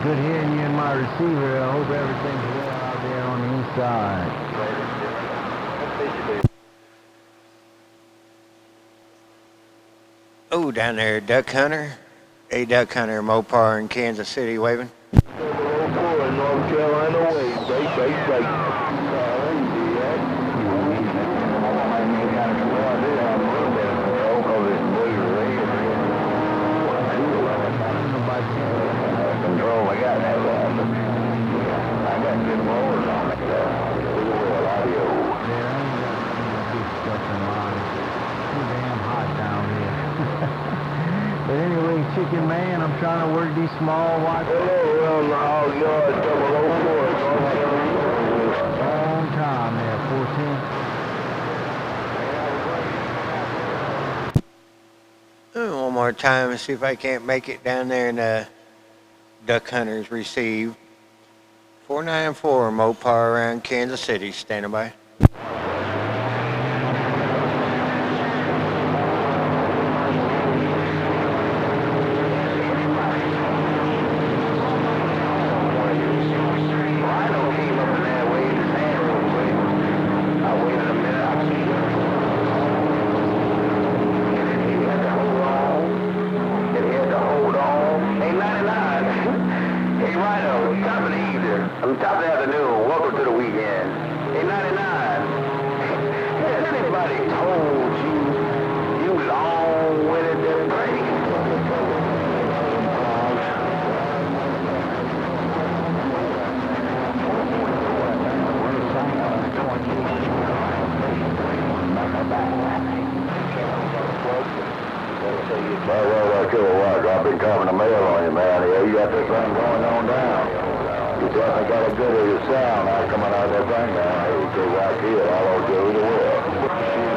Good hearing you in my receiver. I hope everything's well out there on the inside. Oh, down there, Duck Hunter. A Duck Hunter, Mopar in Kansas City waving. North Carolina wave. Break. Control, I got that one. I got good motors on it. Audio. Yeah, I ain't got good stuff in mind. Too damn hot down here. But anyway, Chicken Man, I'm trying to work these small watches. Hello, around the hog yard, 004. Long time there, 14. One more time and see if I can't make it down there and Duck Hunters receive. 494 Mopar around Kansas City, standing by. Top of the afternoon, welcome to the weekend. Hey, 99, has anybody told you you long-winded that break? Well, I've been covering the mail on you, man. Yeah, you got this thing going on down. You definitely got a good of your sound now coming out of that thing now. Hey, you go right here, all over the world.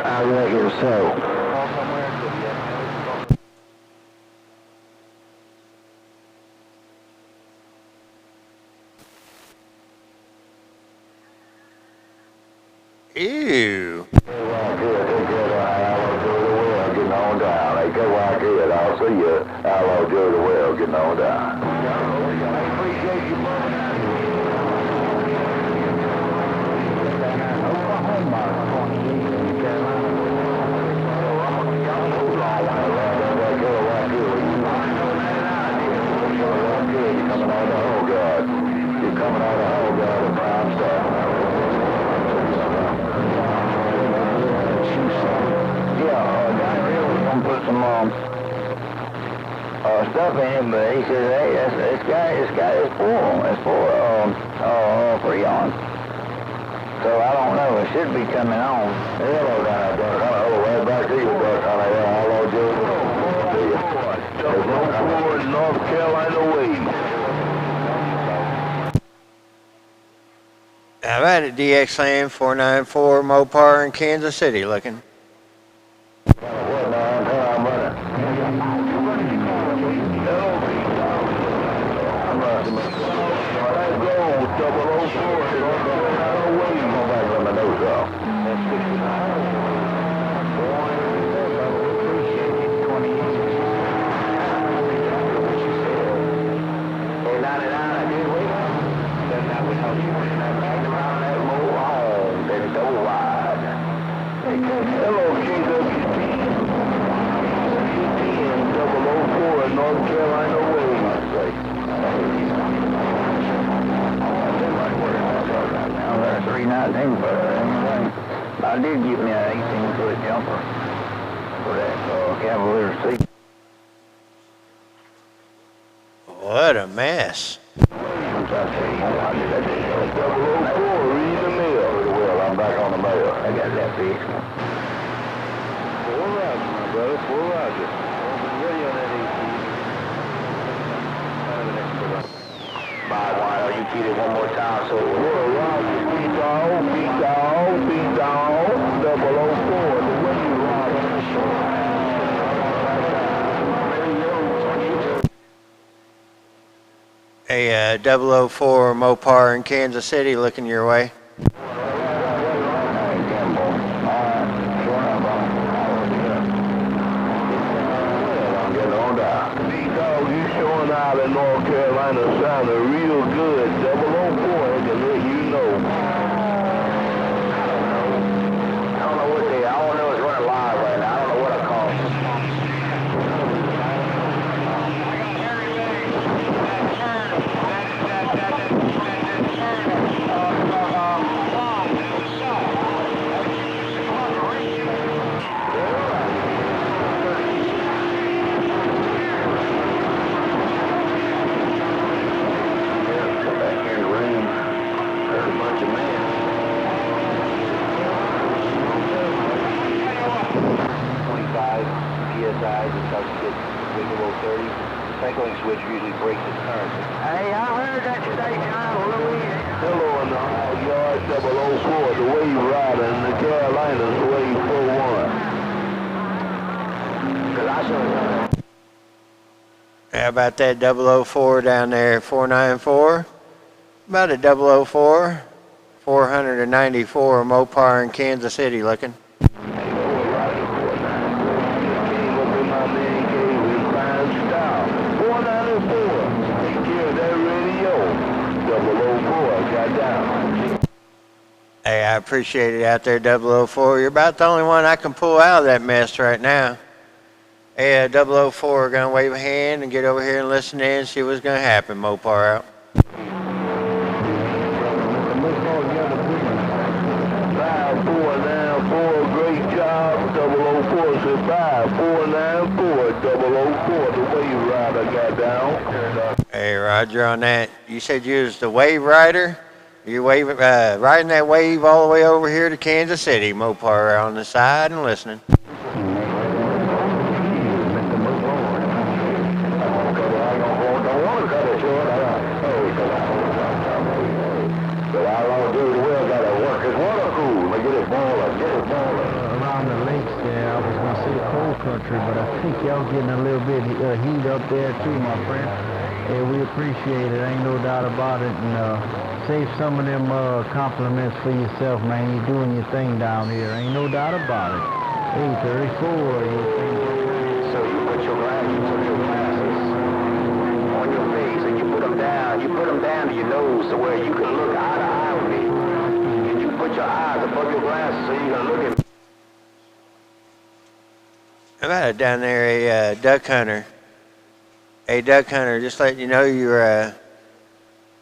I reckon so. Ew. I'll see you. I'll do the well, getting on down. I appreciate you, Oklahoma, 28 in Carolina. You're coming out of Hogard. You're coming out of Hogard at prime stuff. Yeah, down here we're going to put some stuff in it, but he says, hey, it's got it's full. It's full Freon. So I don't know. It should be coming on. Hello, down there. Hello, right back to you, Duck Hunter. Hello, Joe. North Carolina way. How about it, DXLand 494 Mopar in Kansas City looking. North Carolina way. Now that's 319, but I did get me an 18-foot jumper for that Cavalier seat. What a mess. Well, I'm back on the mail. I got that fixed. Full Roger, my brother. Full Roger. Ready on that 18. Bye, Wyatt. You keep it one more time. So, Full Roger. Beat dog. 004. The way you ride on the shore. A 004 Mopar in Kansas City looking your way. North Carolina sound running real good. 004 to let you know. I don't know what they, all I know it's running live right now. I don't know what I call it. Cycling switch usually breaks the current. Hey, I heard that station out of Louisiana. Hello in the high yard 004, the Wave Rider in the Carolinas, Wave 41. Cause I saw it. How about that 004 down there, 494? About a 004, 494 Mopar in Kansas City looking. Hey, I appreciate it out there, 004. You're about the only one I can pull out of that mess right now. Hey, 004, gonna wave a hand and get over here and listen in and see what's gonna happen, Mopar out. 5494, great job, 004 said 5494, 004, the Wave Rider got down. Hey, Roger, on that. You said you was the Wave Rider? You riding that wave all the way over here to Kansas City, Mopar on the side and listening. Around the lakes there, I was going to say cold country, but I think y'all getting a little bit heat up there too, my friend. Hey, we appreciate it, ain't no doubt about it, and save some of them compliments for yourself, man. You're doing your thing down here, ain't no doubt about it. Hey, 34, you think. So you put your glasses on your face and you put them down to your nose to where you can look eye to eye with me. And you put your eyes above your glasses so you can look at me. How about it down there, a duck hunter? Hey, duck hunter, just letting you know you're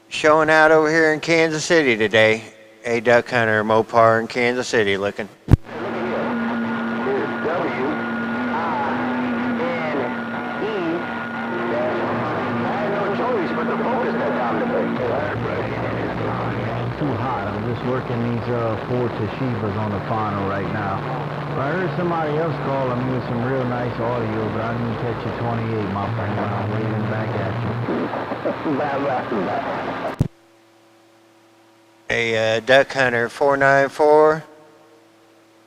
showing out over here in Kansas City today. Hey, duck hunter, Mopar in Kansas City looking. Too hot. I'm just working these four Toshibas on the final right now. I heard somebody else calling me with some real nice audio, but I didn't catch you 28, my friend, when I'm waving back at you. Hey, duck hunter 494.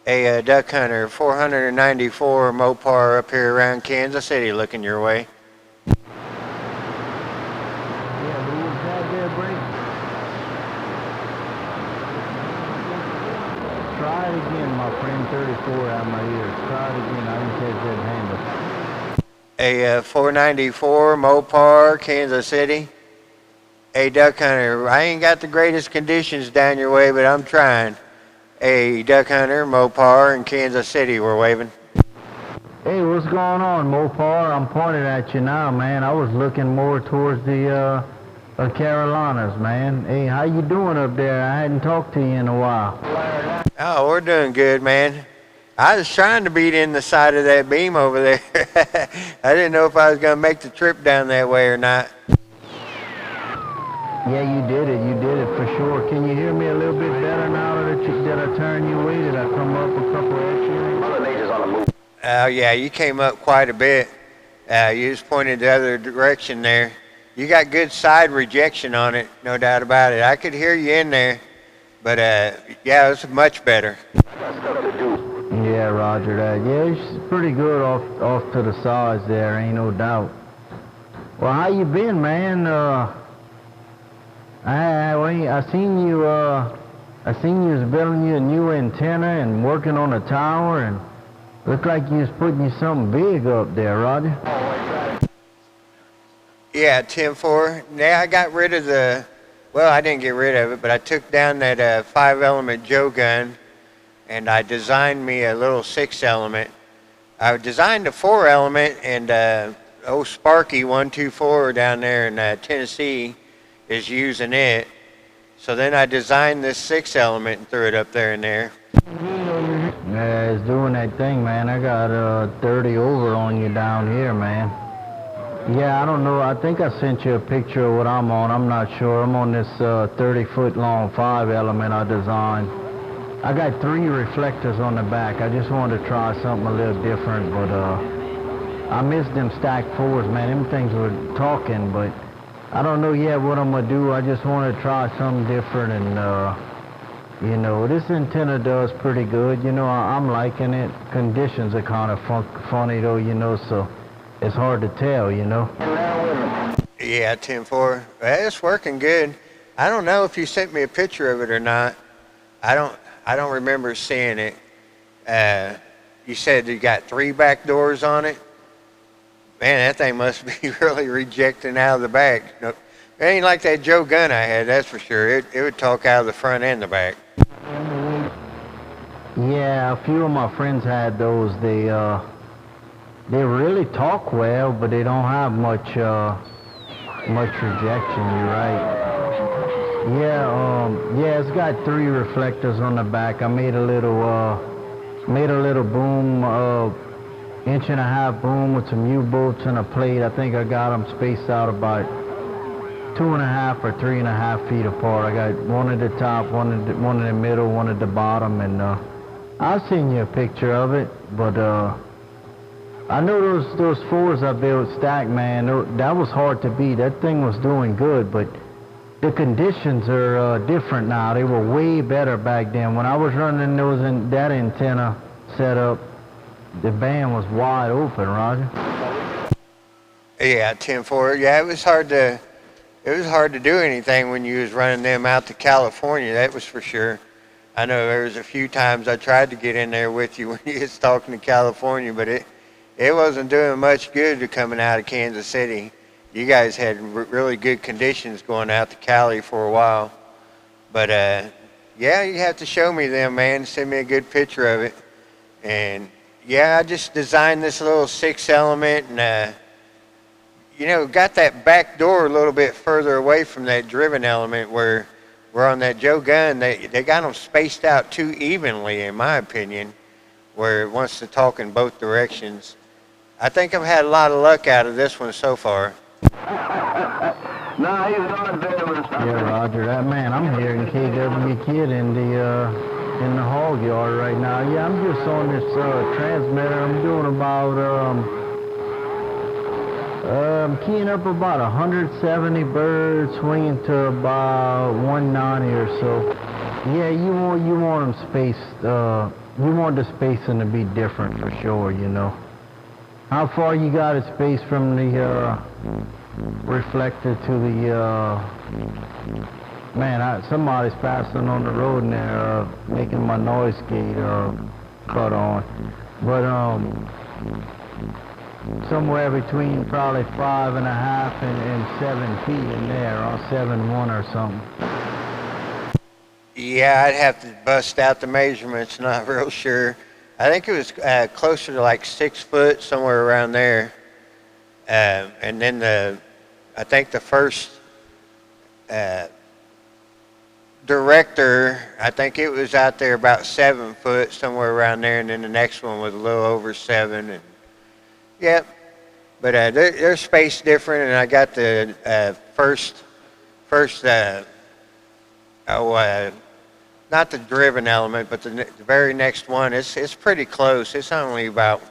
Hey, duck hunter 494 Mopar up here around Kansas City looking your way. Try it again, my friend. 34 out of my ears. Try it again. I didn't catch that handle. A 494 Mopar, Kansas City. Hey, duck hunter, I ain't got the greatest conditions down your way, but I'm trying. Hey, duck hunter, Mopar in Kansas City, we're waving. Hey, what's going on, Mopar? I'm pointing at you now, man. I was looking more towards the Carolinas, man. Hey, how you doing up there? I hadn't talked to you in a while. Oh, we're doing good, man. I was trying to beat in the side of that beam over there. I didn't know if I was going to make the trip down that way or not. Yeah, you did it. You did it for sure. Can you hear me a little bit better now that I turned your way? Did I come up a couple extra? Mother Nature's on the move. Oh, yeah, you came up quite a bit. You just pointed the other direction there. You got good side rejection on it, no doubt about it. I could hear you in there, but yeah, it was much better. Yeah, Roger that. Yeah, it's pretty good off to the sides there, ain't no doubt. Well, how you been, man? I seen you was building you a new antenna and working on a tower, and looked like you was putting you something big up there, Roger. Yeah, 10-4. Yeah, I got rid of the. Well, I didn't get rid of it, but I took down that 5-element Joe gun, and I designed me a little 6-element. I designed a 4-element, and old Sparky 124 down there in Tennessee is using it. So then I designed this 6-element and threw it up there and there. Yeah, it's doing that thing, man. I got 30 over on you down here, man. Yeah, I don't know. I think I sent you a picture of what I'm on. I'm not sure. I'm on this 30-foot long 5-element I designed. I got 3 reflectors on the back. I just wanted to try something a little different, but I missed them stacked 4s, man. Them things were talking, but I don't know yet what I'm going to do. I just want to try something different, and, you know, this antenna does pretty good. You know, I'm liking it. Conditions are kind of funny, though, you know, so it's hard to tell, you know. Yeah, 10-4. Well, it's working good. I don't know if you sent me a picture of it or not. I don't remember seeing it. You said you got 3 back doors on it. Man, that thing must be really rejecting out of the back. No, it ain't like that Joe gun I had, that's for sure. It would talk out of the front and the back. Yeah, a few of my friends had those. They really talk well, but they don't have much rejection. You're right. Yeah, it's got 3 reflectors on the back. I made a little boom, 1.5-inch boom with some U-bolts and a plate. I think I got them spaced out about 2.5 or 3.5 feet apart. I got one at the top, one in the middle, one at the bottom, and I'll send you a picture of it. But I know those 4s I built stacked, man. That was hard to beat. That thing was doing good, but the conditions are different now. They were way better back then. When I was running that antenna setup, the band was wide open, Roger. Yeah, 10-4. Yeah, it was hard to do anything when you was running them out to California. That was for sure. I know there was a few times I tried to get in there with you when you was talking to California, but it wasn't doing much good to coming out of Kansas City. You guys had really good conditions going out to Cali for a while. But, yeah, you have to show me them, man. Send me a good picture of it. And, yeah, I just designed this little 6-element and, you know, got that back door a little bit further away from that driven element where we're on that Joe gun. They got them spaced out too evenly, in my opinion, where it wants to talk in both directions. I think I've had a lot of luck out of this one so far. No, he's not venomous. Yeah, Roger, that man. I'm here in KW Kid in the hog yard right now. Yeah, I'm just on this transmitter. I'm doing about I'm keying up about 170 birds, swinging to about 190 or so. Yeah, you want them spaced. You want the spacing to be different for sure. You know. How far you got it spaced from the reflector to the man? Somebody's passing on the road and they're making my noise gate cut on. But somewhere between probably 5.5 and 7 feet in there, or 7.1 or something. Yeah, I'd have to bust out the measurements. Not real sure. I think it was closer to like 6 foot, somewhere around there. And then I think the first director, I think it was out there about 7 foot, somewhere around there. And then the next one was a little over 7. And yep, but they're spaced different. And I got the first not the driven element, but the very next one. It's pretty close. It's only about,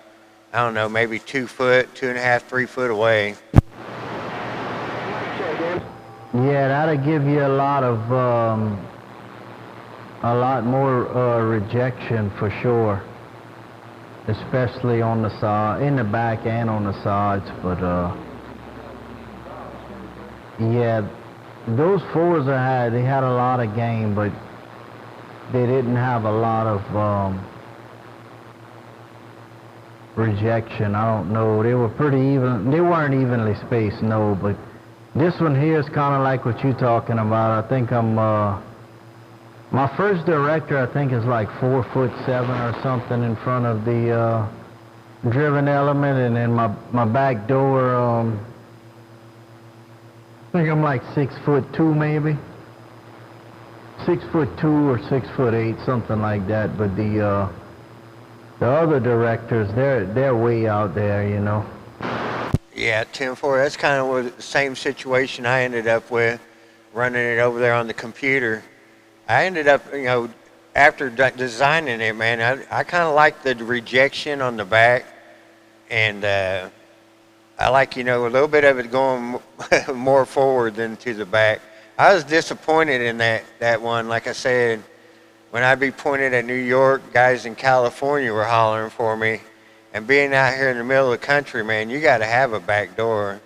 I don't know, maybe 2 foot, 2.5, 3 foot away. Yeah, that'll give you a lot more rejection for sure, especially on the side, in the back and on the sides. But yeah, those 4s I had, they had a lot of game, but they didn't have a lot of rejection. I don't know. They were pretty even. They weren't evenly spaced, no, but This one here is kind of like what you're talking about. I think I'm, my first director, I think, is like 4'7" or something in front of the driven element, and then my back door, I think I'm like 6'2" maybe. 6'2" or 6'8", something like that. But the other directors, they're way out there, you know. Yeah, 10-4. That's kind of the same situation I ended up with, running it over there on the computer. I ended up, you know, after designing it, man, I kind of like the rejection on the back, and I like, you know, a little bit of it going more forward than to the back. I was disappointed in that one. Like I said, when I'd be pointed at New York, guys in California were hollering for me. And being out here in the middle of the country, man, you got to have a back door.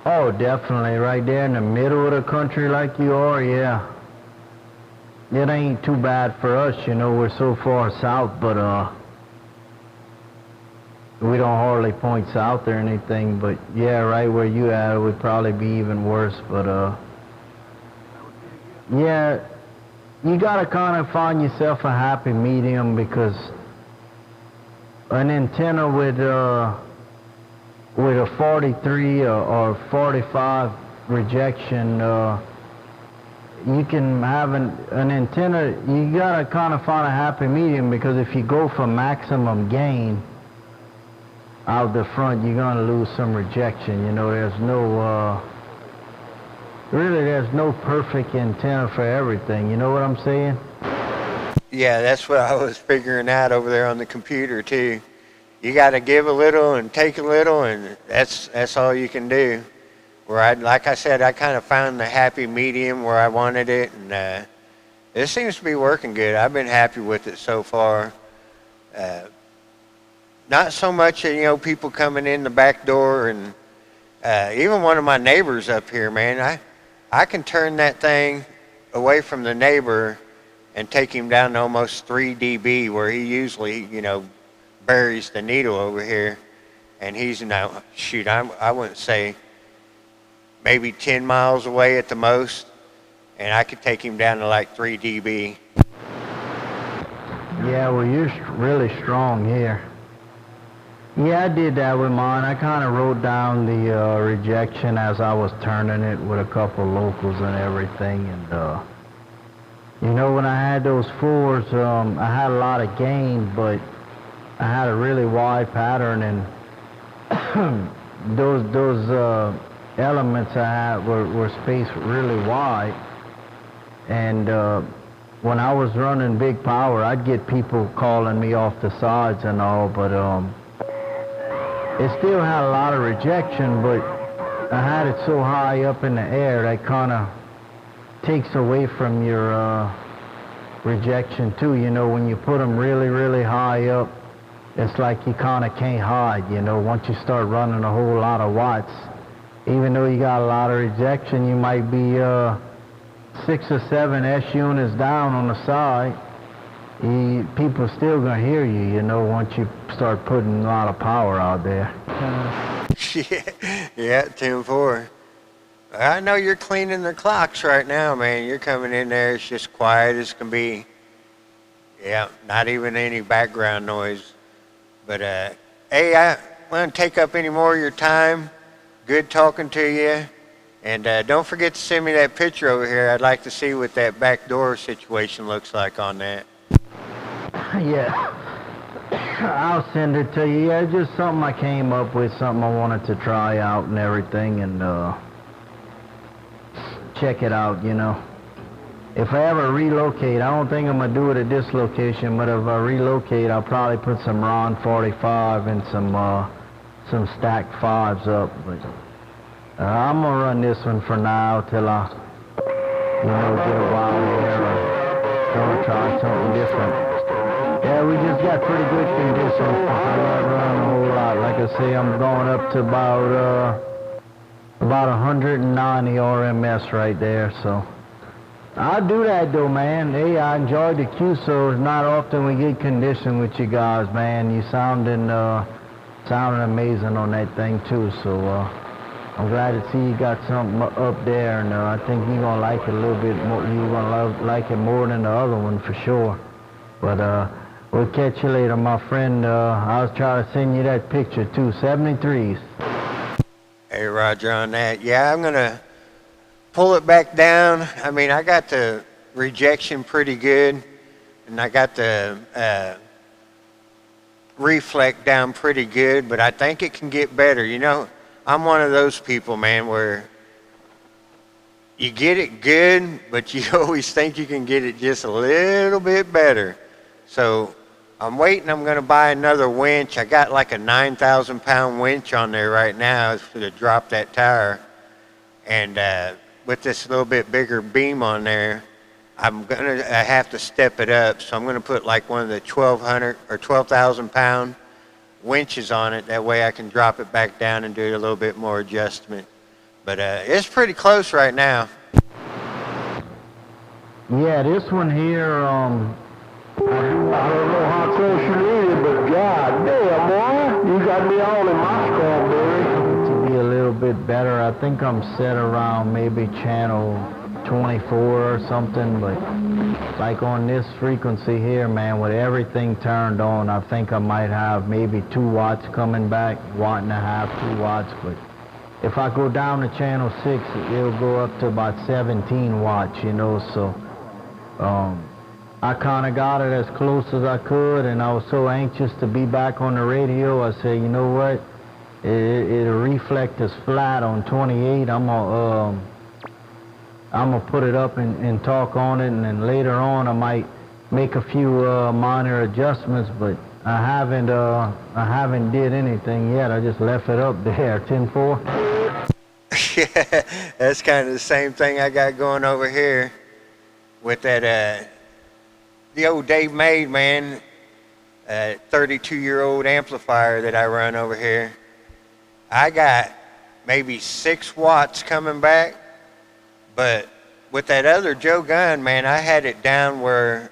Oh, definitely. Right there in the middle of the country like you are, yeah. It ain't too bad for us, you know. We're so far south, but we don't hardly point south or anything. But yeah, right where you at, it would probably be even worse. But yeah, you gotta kind of find yourself a happy medium, because an antenna with a 43 or 45 rejection, you can have an antenna. You gotta kind of find a happy medium, because if you go for maximum gain out the front, you're gonna lose some rejection. You know, there's no really, there's no perfect antenna for everything. You know what I'm saying? Yeah, that's what I was figuring out over there on the computer too. You got to give a little and take a little, and that's all you can do. Where like I said, I kind of found the happy medium where I wanted it, and it seems to be working good. I've been happy with it so far. Not so much, you know, people coming in the back door, and even one of my neighbors up here, man, I can turn that thing away from the neighbor and take him down to almost 3 dB, where he usually, you know, buries the needle over here. And he's now, shoot, I wouldn't say maybe 10 miles away at the most, and I could take him down to like 3 dB. Yeah, well, you're really strong here. Yeah, I did that with mine. I kind of wrote down the rejection as I was turning it with a couple locals and everything. And, you know, when I had those fours, I had a lot of gain, but I had a really wide pattern, and those elements I had were spaced really wide. And when I was running big power, I'd get people calling me off the sides and all, but it still had a lot of rejection, but I had it so high up in the air that kind of takes away from your rejection too. You know, when you put them really, really high up, it's like you kind of can't hide, you know. Once you start running a whole lot of watts, even though you got a lot of rejection, you might be 6 or 7 S units down on the side. People still gonna hear you, you know, once you start putting a lot of power out there. Yeah, 10-4. I know you're cleaning the clocks right now, man. You're coming in there, it's just quiet as can be. Yeah, not even any background noise. But, hey, I won't take up any more of your time. Good talking to you. And don't forget to send me that picture over here. I'd like to see what that back door situation looks like on that. Yeah, I'll send it to you. Yeah, just something I came up with, something I wanted to try out and everything, and check it out, you know. If I ever relocate, I don't think I'm going to do it at this location, but if I relocate, I'll probably put some Ron 45 and some stacked 5s up. But I'm going to run this one for now till I, you know, get a while there. Going to try something different. Yeah, we just got pretty good conditions. I'm not running a whole lot. Like I say, I'm going up to about 190 RMS right there, so I'll do that though, man. Hey, I enjoyed the QSO. It's not often we get conditioned with you guys, man. You sounding sounded amazing on that thing too. So I'm glad to see you got something up there, and I think you're gonna like it a little bit more. You're gonna like it more than the other one for sure. But we'll catch you later, my friend. I'll try to send you that picture too. 73s. Hey, Roger, on that. Yeah, I'm gonna pull it back down. I mean, I got the rejection pretty good, and I got the reflect down pretty good, but I think it can get better. You know, I'm one of those people, man, where you get it good, but you always think you can get it just a little bit better. So I'm waiting. I'm going to buy another winch. I got like a 9,000 pound winch on there right now to drop that tire. And with this little bit bigger beam on there, I'm going to have to step it up. So I'm going to put like one of the 1,200 or 12,000 pound winches on it. That way I can drop it back down and do a little bit more adjustment. But it's pretty close right now. Yeah, this one here, I don't know how close you need it, but god damn, boy, you got me all in my strawberry. to be a little bit better. I think I'm set around maybe channel 24 or something, but like on this frequency here, man, with everything turned on, I think I might have maybe 2 watts coming back, 1.5, 2 watts, but if I go down to channel 6, it'll go up to about 17 watts, you know, so I kind of got it as close as I could, and I was so anxious to be back on the radio. I said, you know what, it'll reflect as flat on 28. I'm gonna put it up and talk on it, and then later on I might make a few minor adjustments, but I haven't did anything yet. I just left it up there, 10-4. Yeah, that's kind of the same thing I got going over here with that the old Dave Made, man, 32-year-old amplifier that I run over here. I got maybe 6 watts coming back, but with that other Joe Gunn, man, I had it down where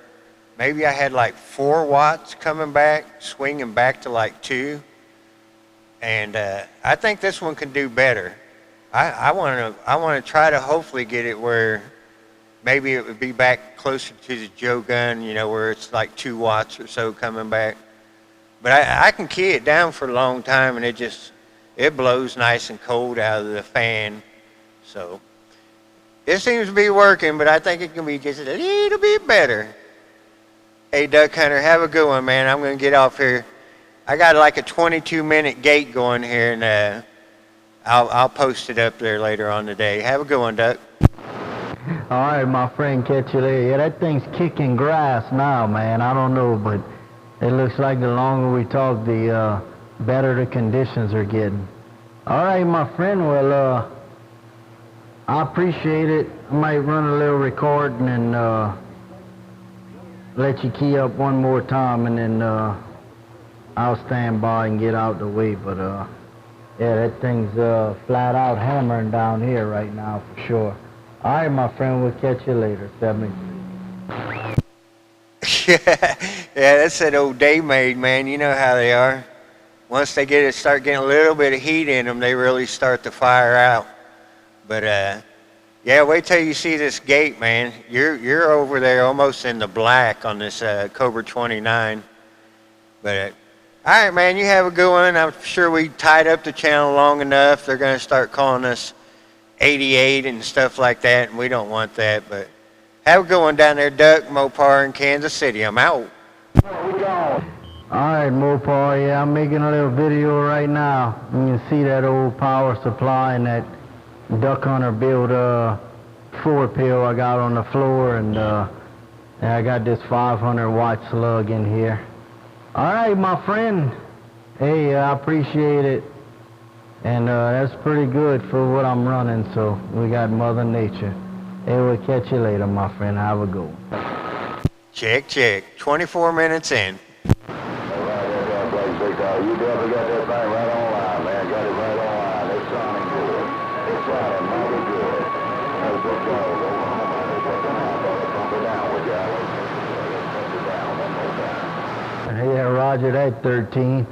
maybe I had like 4 watts coming back, swinging back to like 2. And I think this one can do better. I want to try to hopefully get it where maybe it would be back closer to the Joe Gunn, you know, where it's like 2 watts or so coming back. But I can key it down for a long time, and it blows nice and cold out of the fan. So it seems to be working, but I think it can be just a little bit better. Hey, Duck Hunter, have a good one, man. I'm going to get off here. I got like a 22-minute gate going here, and I'll post it up there later on today. Have a good one, Duck. All right, my friend, catch you later. Yeah, that thing's kicking grass now, man. I don't know, but it looks like the longer we talk, the better the conditions are getting. All right, my friend, well, I appreciate it. I might run a little recording and let you key up one more time, and then I'll stand by and get out the way. But yeah, that thing's flat out hammering down here right now for sure. All right, my friend, we'll catch you later. 73. Yeah, that's that old Dave Made, man. You know how they are. Once they start getting a little bit of heat in them, they really start to fire out. But yeah, wait till you see this gate, man. You're over there almost in the black on this Cobra 29. But all right, man, you have a good one. I'm sure we tied up the channel long enough. They're going to start calling us 88 and stuff like that, and we don't want that. But have a good one down there, Duck, Mopar in Kansas City. I'm out. All right, Mopar, yeah, I'm making a little video right now. You can see that old power supply and that Duck Hunter built floor pill I got on the floor, and I got this 500 watt slug in here. All right, my friend. Hey, I appreciate it. And that's pretty good for what I'm running, so we got Mother Nature. Hey, we'll catch you later, my friend. Have a good one. Check, check. 24 minutes in. All right, Blake Big Dog. You definitely got that thing right on line, man. Got it right on line. It's sounding good. It's sounding mighty good. Hey, Big Dog, Oklahoma, they're checking out. Better pump it down with you. Pump it down one more time. Yeah, roger that, 13.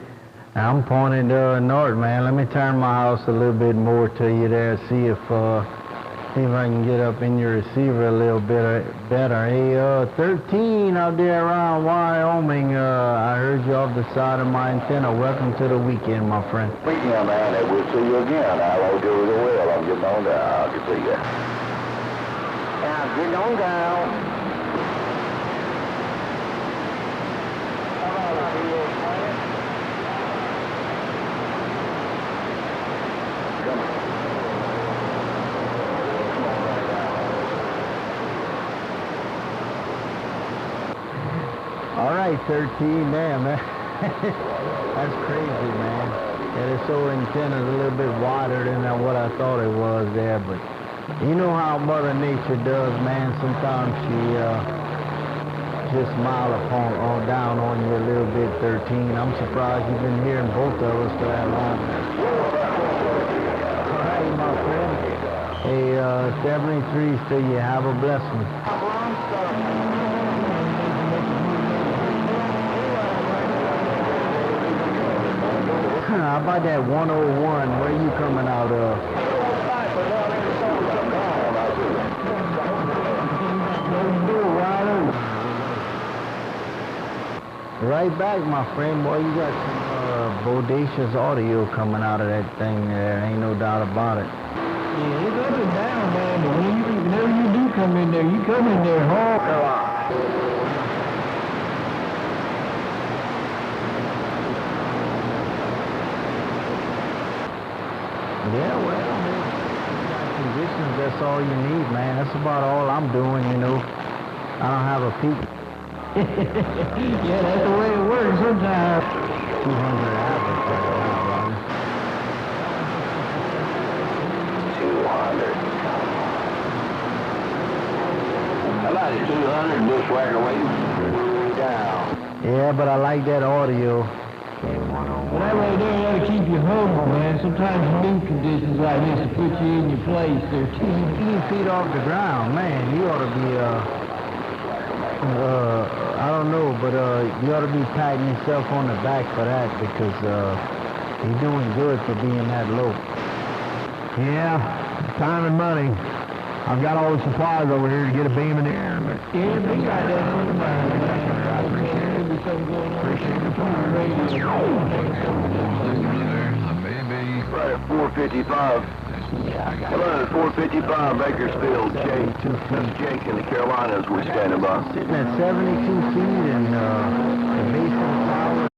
I'm pointing north, man. Let me turn my house a little bit more to you there, see if I can get up in your receiver a little bit better. Hey, 13 out there around Wyoming. I heard you off the side of my antenna. Welcome to the weekend, my friend. Weekend, man. And we'll see you again. Hello, Joey the Whale. I'm getting on down. Good to see you. Yeah, get on down. All right, 13, damn, man. That's crazy, man. Yeah, this old antenna's a little bit wider than what I thought it was there, but you know how Mother Nature does, man. Sometimes she just smile down on you a little bit, 13. I'm surprised you've been hearing both of us for that long. All right, my friend. Hey, 73 to you. Have a blessing. How about that 101? Where you coming out of? Right back, my friend. Boy, you got some bodacious audio coming out of that thing there. Ain't no doubt about it. Yeah, it's up and down, man. But whenever you do come in there, you come in there hard. Yeah, well, conditions, that's all you need, man. That's about all I'm doing, you know. I don't have a peak. Yeah, that's the way it works sometimes. 200 average right now, Ronnie. 200. How about it, 200 bushwhacker waiting? Down. Yeah, but I like that audio. Well, that right there, that'll keep you humble, man. Sometimes you need conditions like this to put you in your place. 15 feet off the ground, man. You ought to be, I don't know, but you ought to be patting yourself on the back for that because you're doing good for being that low. Yeah, time and money. I've got all the supplies over here to get a beam in the air. But yeah, we got that on the mind. Appreciate the phone radio. Right at 455. Hello, 455 Bakersfield, Jake. That's Jake in the Carolinas. We're standing by. Sitting at 72 feet and the base of the